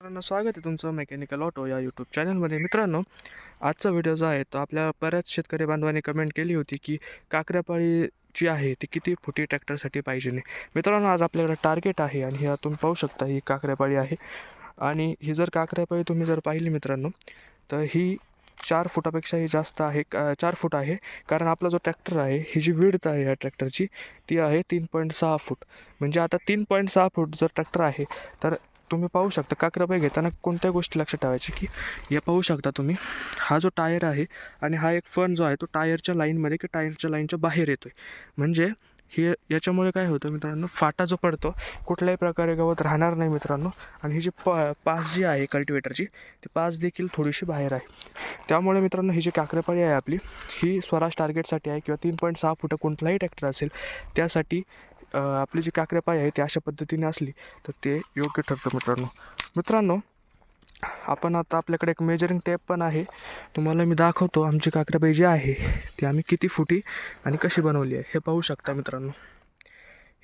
मित्रांनो, स्वागत आहे तुमचं मेकॅनिकल ऑटो या यूट्यूब चॅनलमध्ये. मित्रांनो, आजचा व्हिडिओ जो आहे तो आपल्या बऱ्याच शेतकरी बांधवांनी कमेंट केली होती की काकऱ्यापाळी जी आहे ती किती फुटी ट्रॅक्टरसाठी पाहिजे नाही. मित्रांनो, आज आपल्याकडे टार्गेट आहे आणि ह्या तुम्ही पाहू शकता ही काकऱ्यापाळी आहे. आणि ही जर काकऱ्यापाळी तुम्ही जर पाहिली मित्रांनो, तर ही 4 फुटापेक्षाही जास्त आहे. 4 फूट आहे, कारण आपला जो ट्रॅक्टर आहे ही जी विड्थ आहे या ट्रॅक्टरची ती आहे 3.6 फूट. म्हणजे आता 3.6 फूट जर ट्रॅक्टर आहे तर तुम्ही पाहू शकता काकऱ्यापाई घेताना कोणत्या गोष्टी लक्षात ठेवायची की हे पाहू शकता तुम्ही, हा जो टायर आहे आणि हा एक फन जो आहे तो टायरच्या लाईनमध्ये की टायरच्या लाईनच्या बाहेर येतोय. म्हणजे हे याच्यामुळे काय होतं मित्रांनो, फाटा जो पडतो कुठल्याही प्रकारे गवत राहणार नाही मित्रांनो. आणि ही जी पास जी आहे कल्टिवेटरची ती पास देखील थोडीशी बाहेर आहे. त्यामुळे मित्रांनो ही जी काकऱ्यापाळी आहे आपली ही स्वराज टार्गेटसाठी आहे, किंवा 3.6 फूट कोणताही ट्रॅक्टर असेल त्यासाठी आपली जी काकऱ्यापाळी आहे ती अशा पद्धतीने असली तर ते योग्य ठरतं मित्रांनो. मित्रांनो, आपण आता आपल्याकडे एक मेजरिंग टेप पण आहे, तुम्हाला मी दाखवतो आमची काकऱ्यापाळी जी आहे ती आम्ही किती फुटी आणि कशी बनवली आहे हे पाहू शकता मित्रांनो.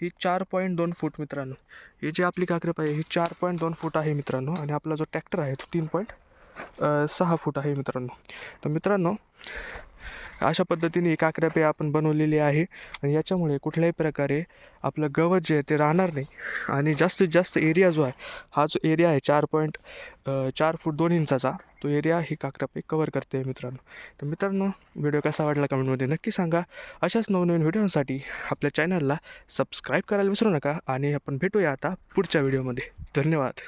ही 4.2 फूट मित्रांनो, ही जी आपली काकऱ्यापाळी आहे ही 4.2 फूट आहे मित्रांनो. आणि आपला जो ट्रॅक्टर आहे तो 3.6 फूट आहे मित्रांनो. तर मित्रांनो, अशा पद्धतीने ही काकऱ्यापाळी आपण बनवलेली आहे. आणि याच्यामुळे कुठल्याही प्रकारे आपलं गवत जे आहे ते राहणार नाही. आणि जास्तीत जास्त एरिया जो आहे, हा जो एरिया आहे 4 फूट 2 इंचाचा, तो एरिया ही काकऱ्यापाळी कवर करते मित्रांनो. तर मित्रांनो, व्हिडिओ कसा वाटला कमेंटमध्ये नक्की सांगा. अशाच नवनवीन व्हिडिओसाठी आपल्या चॅनलला सबस्क्राईब करायला विसरू नका. आणि आपण भेटूया आता पुढच्या व्हिडिओमध्ये. धन्यवाद.